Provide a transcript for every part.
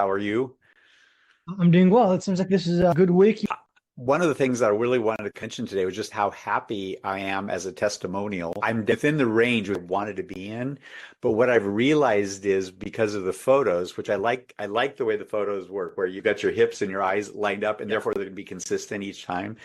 How are you? I'm doing well. It seems like this is a good week. One of the things that I really wanted to mention today was just how happy I am as a testimonial. I'm within the range we wanted to be in, but what I've realized is because of the photos, which I like the way the photos work, where you got your hips and your eyes lined up, and Yeah. therefore they're going to be consistent each time.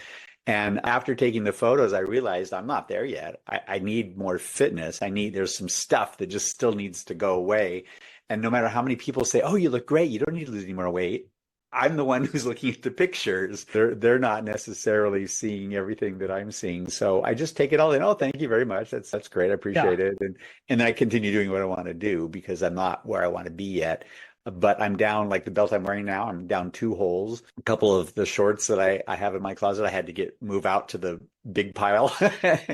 And after taking the photos, I realized I'm not there yet. I need more fitness. There's some stuff that just still needs to go away. And no matter how many people say, "Oh, you look great. You don't need to lose any more weight." I'm the one who's looking at the pictures. They're not necessarily seeing everything that I'm seeing. So I just take it all in. Oh, thank you very much. That's great. I Yeah. appreciate it. And then I continue doing what I want to do because I'm not where I want to be yet. But I'm down, like the belt I'm wearing now, I'm down two holes. A couple of the shorts that I have in my closet, I had to move out to the big pile.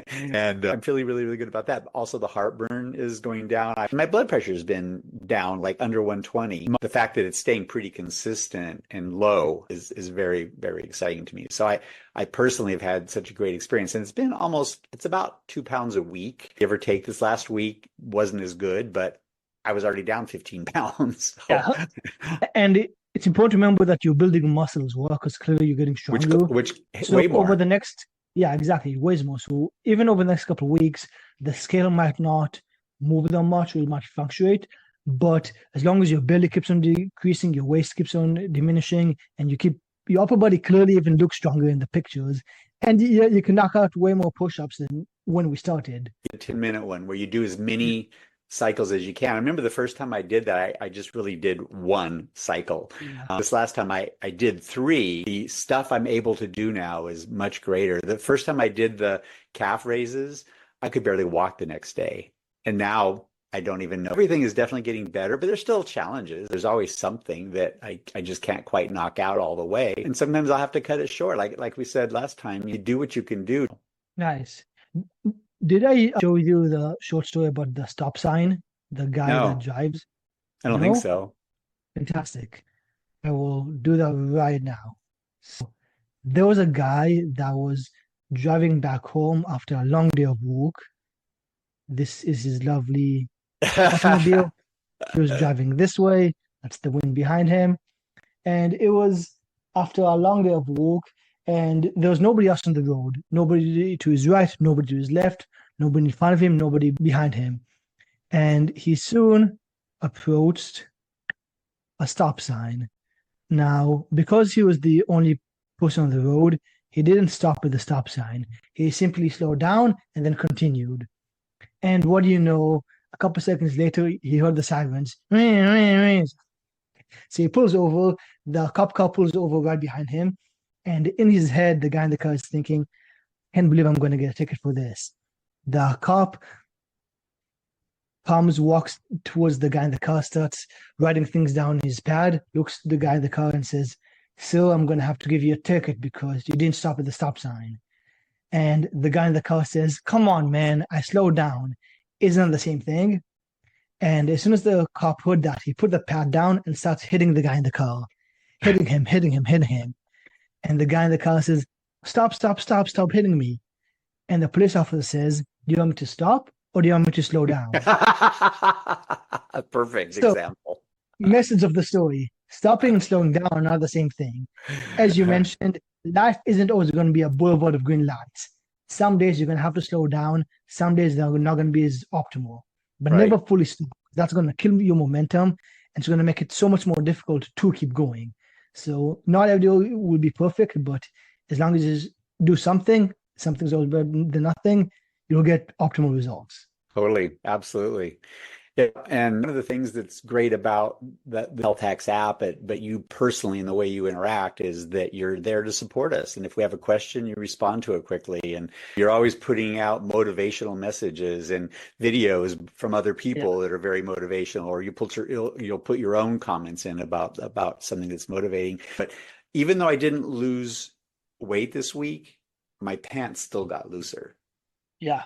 And I'm feeling really, really good about that. Also, the heartburn is going down. My blood pressure has been down like under 120. The fact that it's staying pretty consistent and low is very, very exciting to me. So I personally have had such a great experience. And it's about 2 pounds a week, give or take. This last week wasn't as good, but I was already down 15 pounds. So, Yeah. And it's important to remember that you're building muscle as well, because clearly you're getting which, stronger. which So way over more. the next, yeah, exactly, ways more. So even over the next couple of weeks, the scale might not move that much, or it might fluctuate. But as long as your belly keeps on decreasing, your waist keeps on diminishing, and you keep your upper body clearly even looks stronger in the pictures, and you can knock out way more push-ups than when we started. The 10-minute one where you do as many cycles as you can. I remember the first time I did that, I just really did one cycle. Yeah. This last time I did three. The stuff I'm able to do now is much greater. The first time I did the calf raises, I could barely walk the next day. And now I don't even know. Everything is definitely getting better, but there's still challenges. There's always something that I just can't quite knock out all the way. And sometimes I'll have to cut it short. Like we said last time, you do what you can do. Nice. Did I show you the short story about the stop sign, the guy that No, drives? I don't think No? so. Fantastic. I will do that right now. So there was a guy that was driving back home after a long day of work. This is his lovely automobile. He was driving this way. That's the wind behind him. And it was after a long day of work, and there was nobody else on the road. Nobody to his right, nobody to his left, nobody in front of him, nobody behind him. And he soon approached a stop sign. Now, because he was the only person on the road, he didn't stop at the stop sign. He simply slowed down and then continued. And what do you know? A couple of seconds later, he heard the sirens. So he pulls over. The cop car pulls over right behind him. And in his head, the guy in the car is thinking, can't believe I'm going to get a ticket for this. The cop comes, walks towards the guy in the car, starts writing things down in his pad, looks at the guy in the car and says, "Sir, I'm going to have to give you a ticket because you didn't stop at the stop sign." And the guy in the car says, "Come on, man, I slowed down. Isn't that the same thing?" And as soon as the cop heard that, he put the pad down and starts hitting the guy in the car, hitting him, hitting him, hitting him. And the guy in the car says, "Stop, stop, stop, stop hitting me." And the police officer says, "Do you want me to stop or do you want me to slow down?" A perfect So, example. message of the story, stopping and slowing down are not the same thing. As you mentioned, life isn't always going to be a boulevard of green lights. Some days you're going to have to slow down. Some days they're not going to be as optimal, but never Right. fully stop. That's going to kill your momentum and it's going to make it so much more difficult to keep going. So not every day will be perfect, but as long as you do something, something's always better than nothing, you'll get optimal results. Totally. Absolutely. Yeah. And one of the things that's great about the Health Hacks app, but you personally and the way you interact is that you're there to support us. And if we have a question, you respond to it quickly. And you're always putting out motivational messages and videos from other Yeah. people that are very motivational, or you'll put your own comments in about something that's motivating. But even though I didn't lose weight this week, my pants still got looser. Yeah.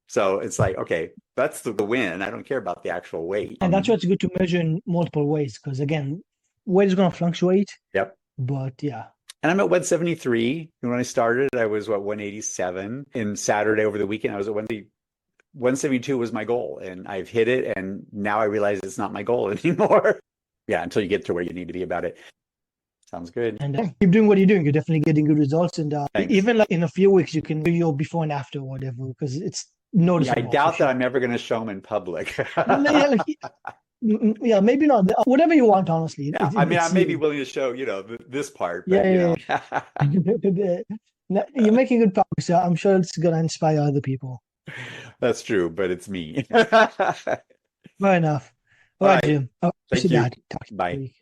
So it's like, okay, that's the win. I don't care about the actual weight. And that's why it's good to measure in multiple ways because, again, weight is going to fluctuate, Yep. but yeah. And I'm at 173. And when I started, I was 187. And Saturday over the weekend, I was at 172 was my goal. And I've hit it. And now I realize it's not my goal anymore. Yeah, until you get to where you need to be about it. Sounds good. And keep doing what you're doing. You're definitely getting good results. And Thanks. even like in a few weeks, you can do your before and after or whatever, because it's Yeah, I noticeable for doubt that sure. I'm ever going to show them in public. Yeah, like, yeah, maybe not. Whatever you want, honestly. Yeah, I mean, I It's may be you. willing to show, this part, Yeah, but yeah, yeah. You're making good progress. So I'm sure it's gonna inspire other people. that's true, but it's me. Fair enough. All All right, right. Jim. I'll see Thank that. you. Talk to you Bye. next week.